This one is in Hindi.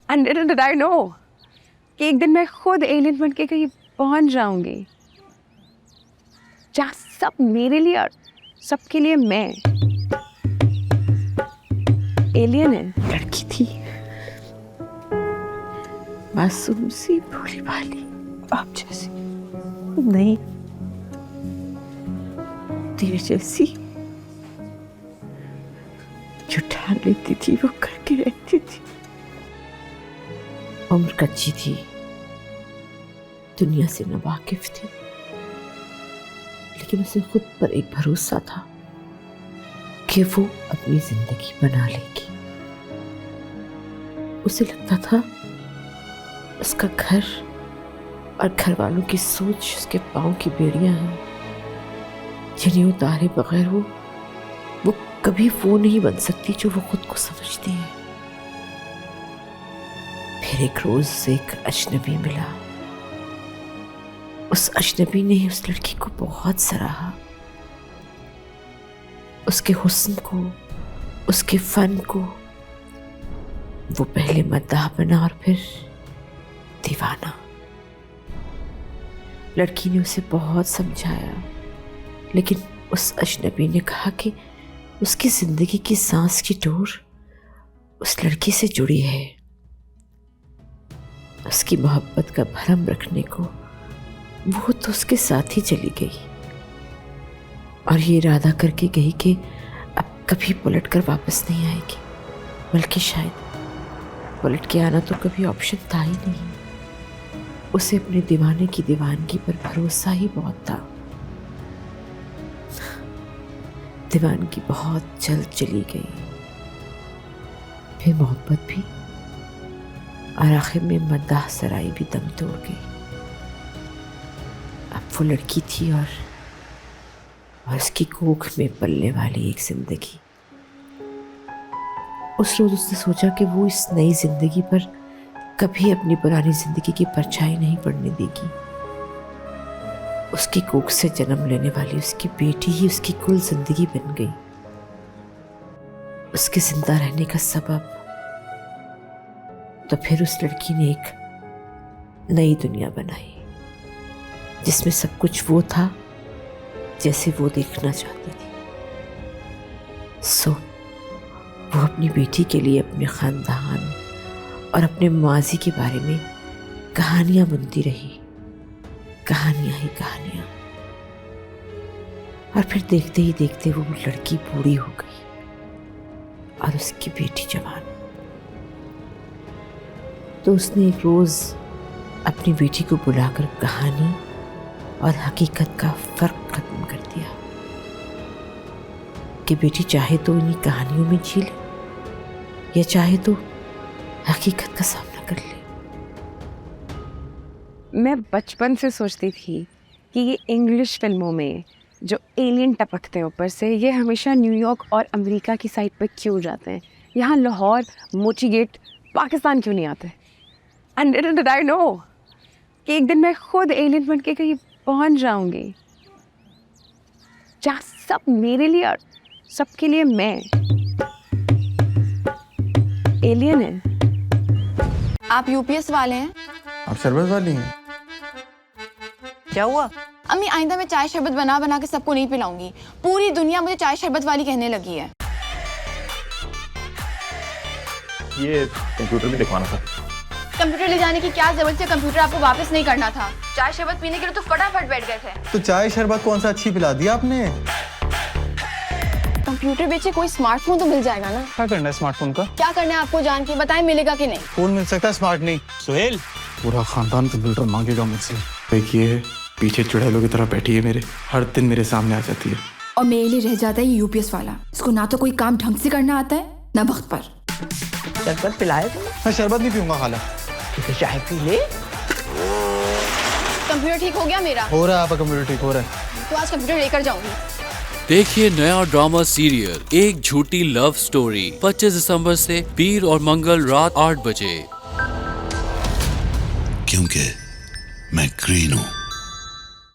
And little did I know कि एक दिन मैं खुद एलियन बन के कहीं पहुंच जाऊंगी जहाँ सब मेरे लिए और सबके लिए मैं एलियन है। लड़की थी मासूम सी भोली भाली आप जैसी, नहीं तेरे जैसी जो ठान लेती थी वो करके रहती थी। उम्र कच्ची थी, दुनिया से नावाकिफ थी, लेकिन उसे खुद पर एक भरोसा था कि वो अपनी जिंदगी बना लेगी। उसे लगता था उसका घर और घर वालों की सोच उसके पांव की बेड़ियां हैं जिन्हें उतारे बगैर वो कभी वो नहीं बन सकती जो वो खुद को समझती है। फिर एक रोज उसे एक अजनबी मिला। उस अजनबी ने उस लड़की को बहुत सराहा, उसके हुस्न को, उसके फन को। वो पहले मद्दाह बना और फिर दीवाना। लड़की ने उसे बहुत समझाया, लेकिन उस अजनबी ने कहा कि उसकी जिंदगी की सांस की डोर उस लड़की से जुड़ी है। उसकी मोहब्बत का भरम रखने को वो तो उसके साथ ही चली गई और ये इरादा करके गई कि अब कभी पलट कर वापस नहीं आएगी, बल्कि शायद पलट के आना तो कभी ऑप्शन था ही नहीं। उसे अपने दीवाने की दीवानगी पर भरोसा ही बहुत था। दीवानगी बहुत जल्द चली गई, फिर मोहब्बत भी, और आखिर में मद्दाह सराई भी दम तोड़ गई। अब वो लड़की थी और उसकी कोख में पलने वाली एक जिंदगी। उस रोज उसने सोचा कि वो इस नई जिंदगी पर कभी अपनी पुरानी जिंदगी की परछाई नहीं पड़ने देगी। उसकी कोख से जन्म लेने वाली उसकी बेटी ही उसकी कुल जिंदगी बन गई, उसके जिंदा रहने का सबब। तो फिर उस लड़की ने एक नई दुनिया बनाई जिसमें सब कुछ वो था जैसे वो देखना चाहती थी। वो अपनी बेटी के लिए अपने खानदान और अपने माजी के बारे में कहानियां बुनती रही, कहानियां ही कहानियां। और फिर देखते ही देखते वो लड़की बूढ़ी हो गई और उसकी बेटी जवान। तो उसने एक रोज अपनी बेटी को बुलाकर कहानी और हकीकत का फर्क खत्म कर दिया कि बेटी चाहे तो इन्हीं कहानियों में जी ले या चाहे तो हकीकत का सामना कर ले। मैं बचपन से सोचती थी कि ये इंग्लिश फिल्मों में जो एलियन टपकते हैं ऊपर से, ये हमेशा न्यूयॉर्क और अमेरिका की साइड पर क्यों जाते हैं, यहाँ लाहौर, मोची गेट, पाकिस्तान क्यों नहीं आते। And little did I know कि एक दिन मैं खुद एलियन बन के कहीं पहुंच जाऊंगी जहाँ सब मेरे लिए और सबके लिए मैं एलियन है। आप यूपीएस वाले हैं? आप शरबत वाली हैं? क्या हुआ? अम्मी, आइंदा मैं चाय शरबत बना बना के सबको नहीं पिलाऊंगी। पूरी दुनिया मुझे चाय शरबत वाली कहने लगी है। ये कंप्यूटर भी दिखवाना था। कंप्यूटर ले जाने की क्या जरूरत है? कंप्यूटर आपको वापस नहीं करना था। चाय शरबत पीने के लिए तो फटाफट बैठ गए थे। तो चाय शरबत कौन सा अच्छी पिला दिया आपने? कंप्यूटर बेचे कोई स्मार्टफोन तो मिल जाएगा ना? क्या करना है स्मार्टफोन का? क्या करना है आपको जान के बताएं, मिलेगा कि नहीं? फोन मिल सकता है, स्मार्ट नहीं। सुहेल, पूरा खानदान कंप्यूटर मांगेगा मुझसे। देखिए पीछे चुड़ैलों की तरह बैठी है मेरे, हर दिन मेरे सामने आ जाती है। और मेरे लिए रह जाता है ये यूपीएस वाला। इसको ना तो कोई काम ढंग से करना आता है ना वक्त पर। शरबत पिलाया तुम्हें? मैं शरबत नहीं पीऊंगा खाला। चाय पी ले। कंप्यूटर ठीक हो गया मेरा? हो रहा है आपका कंप्यूटर ठीक हो रहा है। तो आज कंप्यूटर लेकर जाऊंगी। देखिए नया ड्रामा सीरियल एक झूठी लव स्टोरी 25 दिसंबर से पीर और मंगल रात 8 बजे। क्योंकि मैं ग्रीन हूँ।